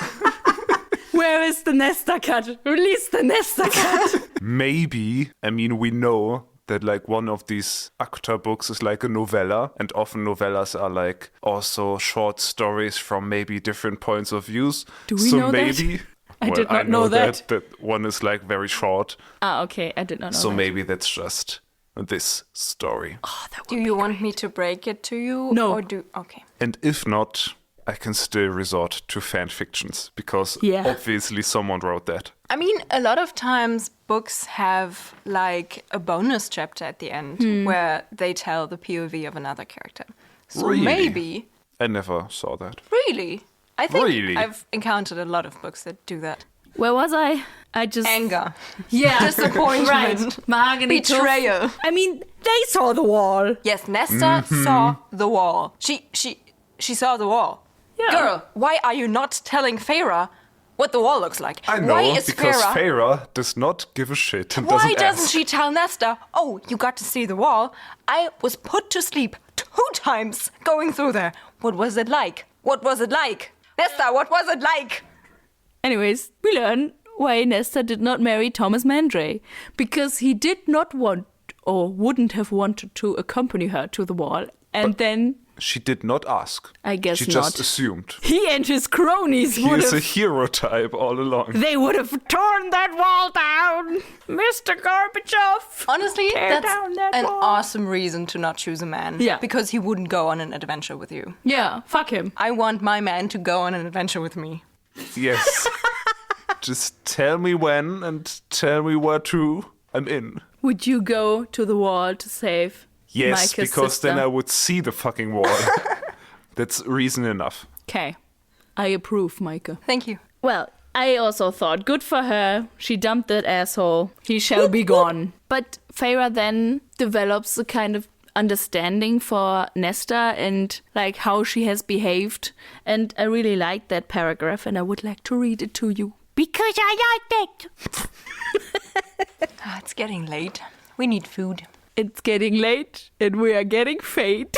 Where is the Nesta cut? Release the Nesta cut. Maybe, I mean, we know that like one of these ACOTAR books is like a novella, and often novellas are like also short stories from maybe different points of views. Do we know that? I did not know that. That one is like very short. Ah, okay, I did not know So that. maybe that's just this story. Oh, that Do would you be want me to break it to you? No. Okay. And if not, I can still resort to fan fictions because Yeah. obviously someone wrote that. I mean, a lot of times books have like a bonus chapter at the end where they tell the POV of another character. So Really? maybe, I never saw that. really, I think Really? I've encountered a lot of books that do that. Where was I? I just... Anger, Yeah. disappointment, Right. Mahogany Tooth. betrayal. I mean, they saw the wall. Yes, Nesta saw the wall. She saw the wall. Yeah. Girl, why are you not telling Feyre what the wall looks like? I know, Why is because Feyre... Feyre does not give a shit and Why doesn't doesn't ask. she tell Nesta, oh, you got to see the wall? I was put to sleep 2 times going through there. What was it like? What was it like? Nesta, what was it like? Anyways, we learn why Nesta did not marry Thomas Mandray. Because he did not want or wouldn't have wanted to accompany her to the wall. And then She did not ask. I guess she not. just assumed. he and his cronies He would is a have... hero type all along. They would have torn that wall down. Mr. Gorbachev. Honestly, Tear that's down that an wall. awesome reason to not choose a man. Yeah. Because he wouldn't go on an adventure with you. Yeah, fuck him. I want my man to go on an adventure with me. Yes. Just tell me when and tell me where to. I'm in. Would you go to the wall to save Yes, Meike's because sister? then I would see the fucking wall. That's reason enough. Okay. I approve, Meike. Thank you. Well, I also thought, good for her. She dumped that asshole. He shall be gone. But Feyre then develops a kind of understanding for Nesta and like how she has behaved. And I really liked that paragraph and I would like to read it to you. Because I liked it. It's getting late. We need food. It's getting late and we are getting Fae'd.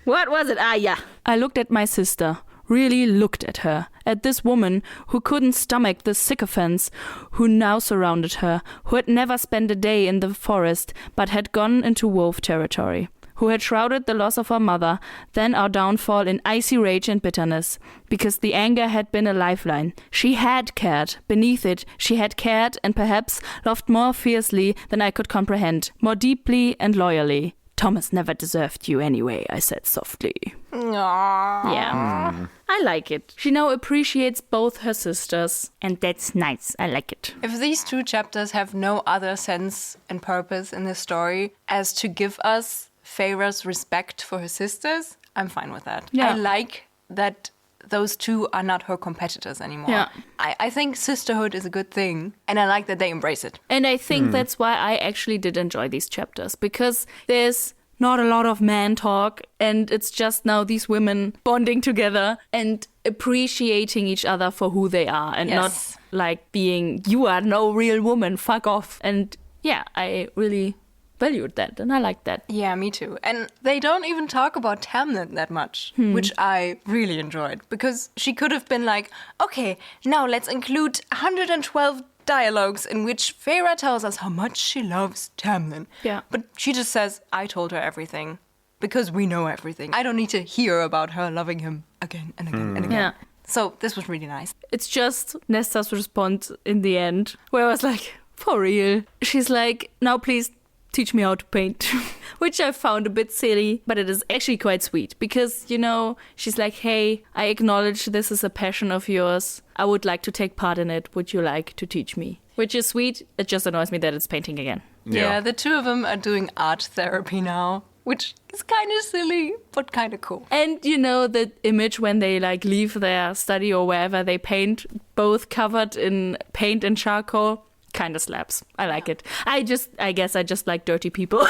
What was it? Ah, yeah. I looked at my sister. Really looked at her. At this woman who couldn't stomach the sycophants who now surrounded her, who had never spent a day in the forest but had gone into wolf territory, who had shrouded the loss of her mother, then our downfall in icy rage and bitterness, because the anger had been a lifeline. She had cared. Beneath it, she had cared and perhaps loved more fiercely than I could comprehend, more deeply and loyally. Thomas never deserved you anyway, I said softly. Aww. Yeah. I like it. She now appreciates both her sisters, and that's nice. I like it. If these 2 chapters have no other sense and purpose in this story as to give us Feyre's respect for her sisters, I'm fine with that. Yeah. I like that those 2 are not her competitors anymore. Yeah. I think sisterhood is a good thing, and I like that they embrace it. And I think that's why I actually did enjoy these chapters, because there's not a lot of man talk, and it's just now these women bonding together and appreciating each other for who they are, and Yes. not like being, you are no real woman, fuck off. And yeah, I really valued that, and I like that. Yeah, me too. And they don't even talk about Tamlin that much, which I really enjoyed, because she could have been like, okay, now let's include 112 dialogues in which Feyre tells us how much she loves Tamlin. Yeah. But she just says, I told her everything, because we know everything. I don't need to hear about her loving him again and again and again. Yeah. So this was really nice. It's just Nesta's response in the end, where I was like, for real. She's like, now please teach me how to paint, which I found a bit silly, but it is actually quite sweet because, you know, she's like, hey, I acknowledge this is a passion of yours. I would like to take part in it. Would you like to teach me? Which is sweet. It just annoys me that it's painting again. Yeah, the 2 of them are doing art therapy now, which is kind of silly, but kind of cool. And you know, the image when they like leave their study or wherever they paint, both covered in paint and charcoal, kind of slaps. I like it. I guess I just like dirty people.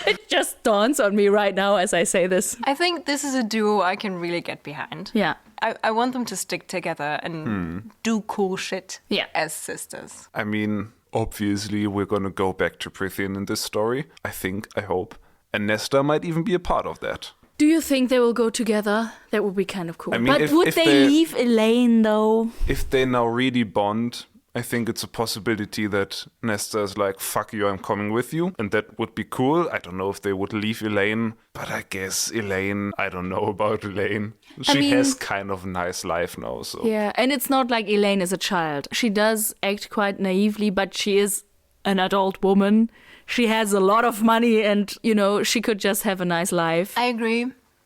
It just dawns on me right now as I say this. I think this is a duo I can really get behind. Yeah. I want them to stick together and do cool shit as sisters. I mean, obviously we're gonna go back to Prythian in this story. I hope. And Nesta might even be a part of that. Do you think they will go together? That would be kind of cool. I mean, but if would they leave Elaine though? If they now really bond, I think it's a possibility that Nesta is like, fuck you, I'm coming with you. And that would be cool. I don't know if they would leave Elaine, but I guess Elaine, I don't know about Elaine. She has kind of a nice life now, so. Yeah, and it's not like Elaine is a child. She does act quite naively, but she is an adult woman. She has a lot of money and, you know, she could just have a nice life. I agree,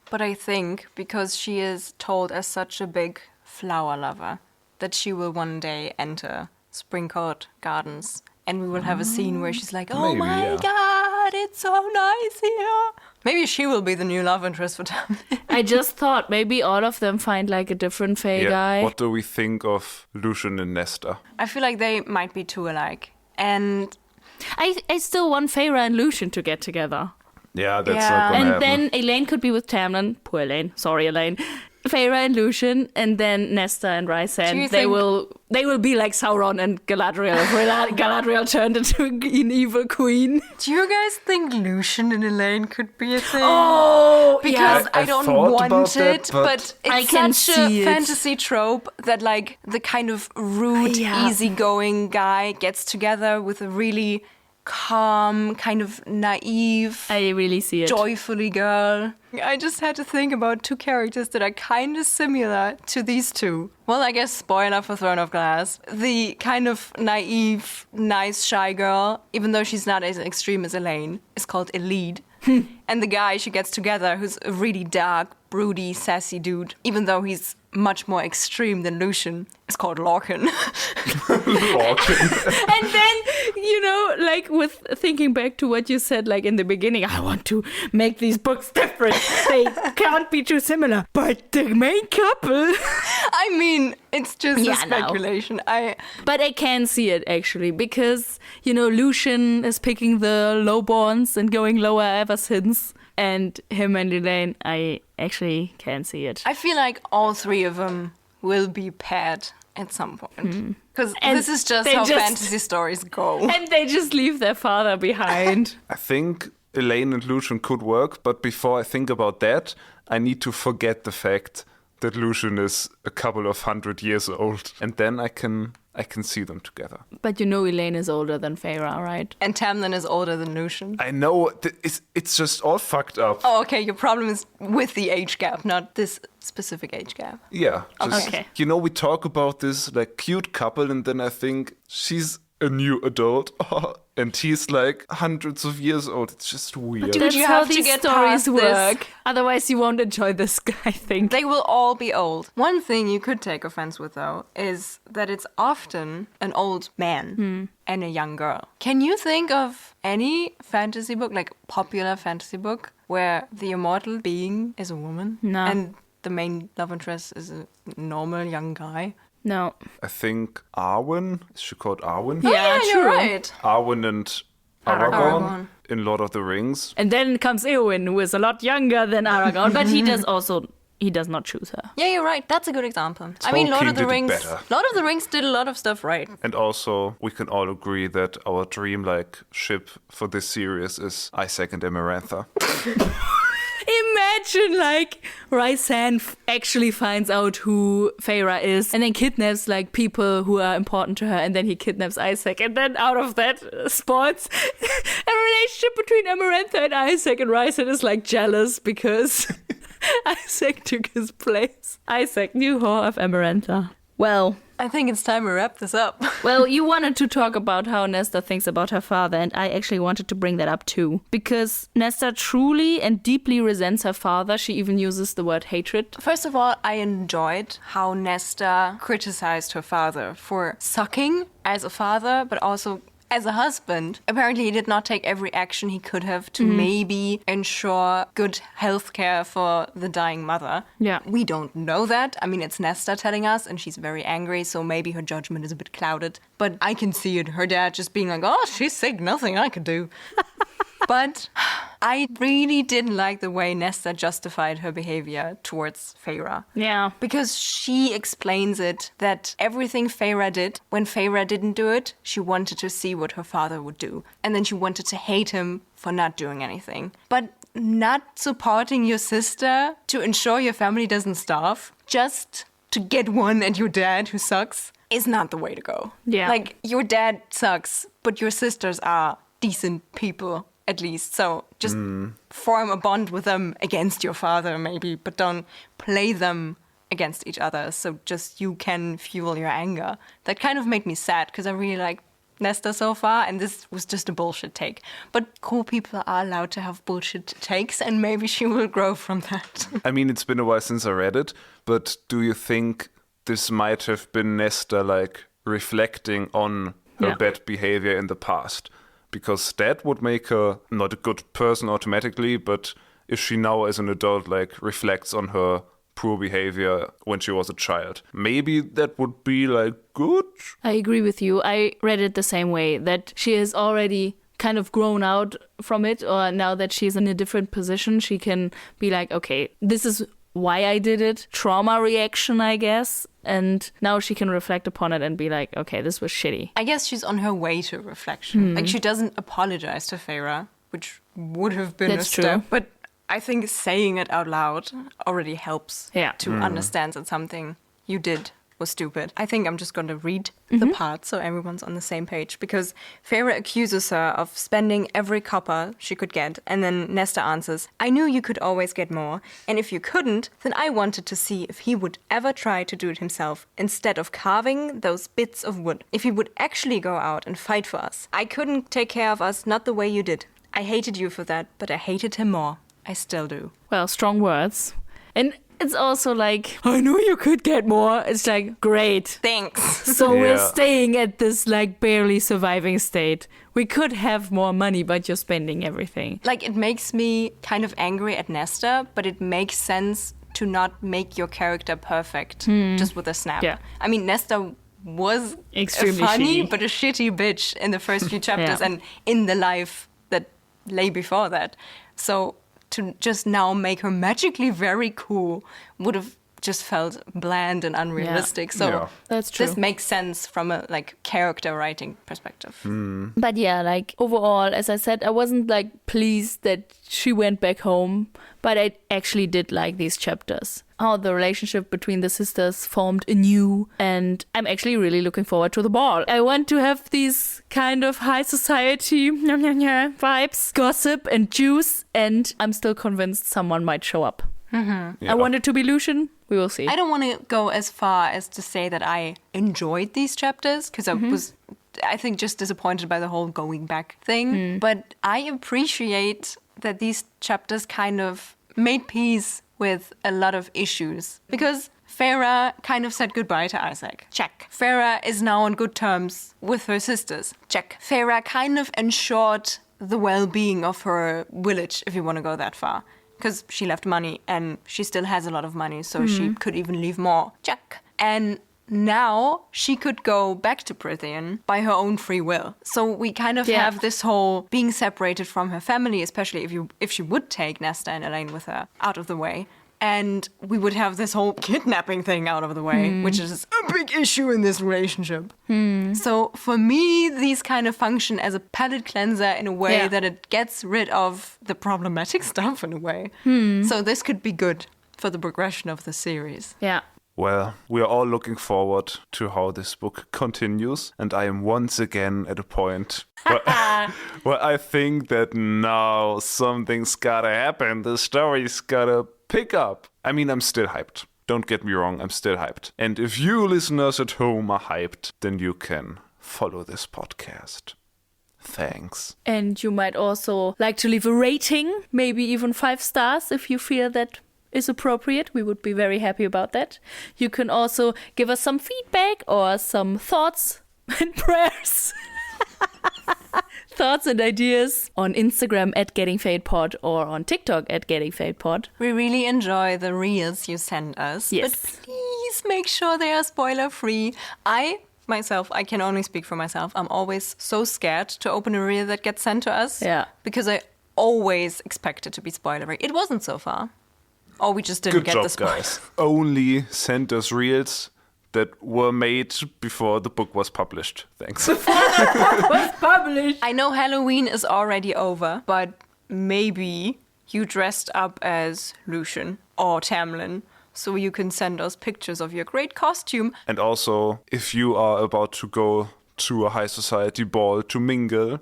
but I think because she is told as such a big flower lover that she will one day enter Springcourt Gardens and we will have a scene where she's like, oh Maybe, my God, it's so nice here. Maybe she will be the new love interest for Tamlin. I just thought maybe all of them find like a different Fae guy. What do we think of Lucian and Nesta? I feel like they might be too alike. And I still want Feyre and Lucian to get together. Yeah, that's Yeah. not gonna And happen. then Elaine could be with Tamlin. Poor Elaine. Sorry, Elaine. Feyre and Lucian, and then Nesta and Do you Rysand. think- They will be like Sauron and Galadriel. If Galadriel turned into an evil queen. do you guys think Lucian and Elaine could be a thing? Oh, Because I I don't thought want about that, it, but it's I can such see a it. fantasy trope that like the kind of rude, Yeah. easygoing guy gets together with a really calm, kind of naive, I really see it. joyfully girl. I just had to think about 2 characters that are kind of similar to these 2. Well, I guess spoiler for Throne of Glass. The kind of naive, nice, shy girl, even though she's not as extreme as Elaine, is called Elide. And the guy she gets together, who's a really dark, broody, sassy dude, even though he's much more extreme than Lucian, is called Lorcan. And then, you know, like with thinking back to what you said, like in the beginning, I want to make these books different. They can't be too similar. But the main couple. I mean, it's just a Yeah, no. speculation. But I can see it actually because, you know, Lucian is picking the lowborns and going lower ever since. And him and Elaine, I actually can see it. I feel like all 3 of them will be paired at some point. Because And this is just they how just- fantasy stories go. And they just leave their father behind. I think Elaine and Lucian could work, but before I think about that, I need to forget the fact that Lucian is a couple of 100 years old. And then I can see them together. But you know Elaine is older than Feyre, right? And Tamlin is older than Lucian. I know, it's just all fucked up. Oh, okay, your problem is with the age gap, not this specific age gap. Yeah, just, Okay. you know, we talk about this like cute couple and then I think she's a new adult. Oh, and he's like hundreds of years old. It's just weird. Dude, That's you how have to these get stories past this. work. Otherwise, you won't enjoy this, I think. They will all be old. One thing you could take offense with, though, is that it's often an old man and a young girl. Can you think of any fantasy book, like popular fantasy book, where the immortal being is a woman? No. And the main love interest is a normal young guy? No. I think Arwen, is she called Arwen? Yeah, you're true. right. Arwen and Aragorn Aragorn. in Lord of the Rings. And then comes Eowyn, who is a lot younger than Aragorn, but he does not choose her. Yeah, you're right. That's a good example. I mean, Lord Tolkien of the did it Rings. better. Lord of the Rings did a lot of stuff right. And also, we can all agree that our dream-like ship for this series is Isaac and Amarantha. Imagine, like, Rhysand actually finds out who Feyre is and then kidnaps, like, people who are important to her, and then he kidnaps Isaac. And then out of that spawns a relationship between Amarantha and Isaac, and Rhysand is, like, jealous because Isaac took his place. Isaac, new whore of Amarantha. Well, I think it's time we wrap this up. well, you wanted to talk about how Nesta thinks about her father, and I actually wanted to bring that up too. Because Nesta truly and deeply resents her father. She even uses the word hatred. First of all, I enjoyed how Nesta criticized her father for sucking as a father, but also as a husband. Apparently, he did not take every action he could have to maybe ensure good health care for the dying mother. Yeah. We don't know that. I mean, it's Nesta telling us, and she's very angry, so maybe her judgment is a bit clouded. But I can see it. Her dad just being like, oh, she's sick, nothing I could do. But I really didn't like the way Nesta justified her behavior towards Feyre. Yeah. Because she explains it that everything Feyre did, when Feyre didn't do it, she wanted to see what her father would do. And then she wanted to hate him for not doing anything. But not supporting your sister to ensure your family doesn't starve, just to get one at your dad who sucks, is not the way to go. Yeah. Like, your dad sucks, but your sisters are decent people. At least. So just form a bond with them against your father, maybe, but don't play them against each other. So just you can fuel your anger. That kind of made me sad because I really like Nesta so far, and this was just a bullshit take. But cool people are allowed to have bullshit takes, and maybe she will grow from that. I mean, it's been a while since I read it, but do you think this might have been Nesta, like, reflecting on her bad behavior in the past? Because that would make her not a good person automatically, but if she now as an adult like reflects on her poor behavior when she was a child, maybe that would be like good. I agree with you. I read it the same way, that she has already kind of grown out from it, or now that she's in a different position, she can be like, okay, this is why I did it. Trauma reaction, I guess. And now she can reflect upon it and be like, okay, this was shitty. I guess she's on her way to reflection. Like, she doesn't apologize to Feyre, which would have been That's a step. true. But I think saying it out loud already helps to understand that something you did was stupid. I think I'm just going to read the part so everyone's on the same page, because Feyre accuses her of spending every copper she could get, and then Nesta answers, I knew you could always get more, and if you couldn't, then I wanted to see if he would ever try to do it himself instead of carving those bits of wood. If he would actually go out and fight for us. I couldn't take care of us, not the way you did. I hated you for that, but I hated him more. I still do. Well, strong words. And it's also like, I knew you could get more. It's like, great. Thanks. So we're Yeah. staying at this like barely surviving state. We could have more money, but you're spending everything. Like, it makes me kind of angry at Nesta, but it makes sense to not make your character perfect just with a snap. Yeah. I mean, Nesta was Extremely a funny shitty. but a shitty bitch in the first few chapters Yeah. and in the life that lay before that. So to just now make her magically very cool would have just felt bland and unrealistic. So Yeah. That's true. this makes sense from a like character writing perspective. But yeah, like overall, as I said, I wasn't like pleased that she went back home, but I actually did like these chapters. How the relationship between the sisters formed anew, and I'm actually really looking forward to the ball. I want to have these kind of high society vibes, gossip and juice, and I'm still convinced someone might show up. Yeah. I want it to be Lucian. We will see. I don't want to go as far as to say that I enjoyed these chapters, because I was I think, just disappointed by the whole going back thing. But I appreciate that these chapters kind of made peace with a lot of issues. Because Feyre kind of said goodbye to Isaac. Check. Feyre is now on good terms with her sisters. Check. Feyre kind of ensured the well-being of her village, if you want to go that far. Because she left money, and she still has a lot of money, so she could even leave more. Check. And now she could go back to Prythian by her own free will. So we kind of have this whole being separated from her family, especially if she would take Nesta and Elaine with her out of the way. And we would have this whole kidnapping thing out of the way, which is a big issue in this relationship. So for me, these kind of function as a palate cleanser in a way that it gets rid of the problematic stuff in a way. So this could be good for the progression of the series. Yeah. Well, we are all looking forward to how this book continues, and I am once again at a point where I think that now something's gotta happen. The story's gotta pick up. I mean, I'm still hyped. Don't get me wrong, I'm still hyped. And if you listeners at home are hyped, then you can follow this podcast. Thanks. And you might also like to leave a rating, maybe even 5 stars if you feel that is appropriate. We would be very happy about that. You can also give us some feedback or some thoughts and prayers. Thoughts and ideas on Instagram at GettingFadePod or on TikTok at GettingFadePod. We really enjoy the reels you send us. Yes. But please make sure they are spoiler-free. I can only speak for myself. I'm always so scared to open a reel that gets sent to us. Yeah. Because I always expect it to be spoiler-free. It wasn't so far. Or we just didn't get the spoilers. Guys. Only send us reels that were made before the book was published. Thanks. Was published. I know Halloween is already over, but maybe you dressed up as Lucian or Tamlin, so you can send us pictures of your great costume. And also, if you are about to go to a high society ball to mingle,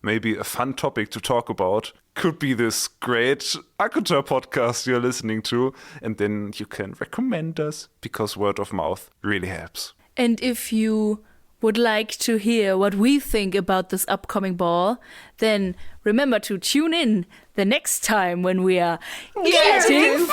maybe a fun topic to talk about could be this great ACOTAR podcast you're listening to, and then you can recommend us, because word of mouth really helps. And if you would like to hear what we think about this upcoming ball, then remember to tune in the next time when we are getting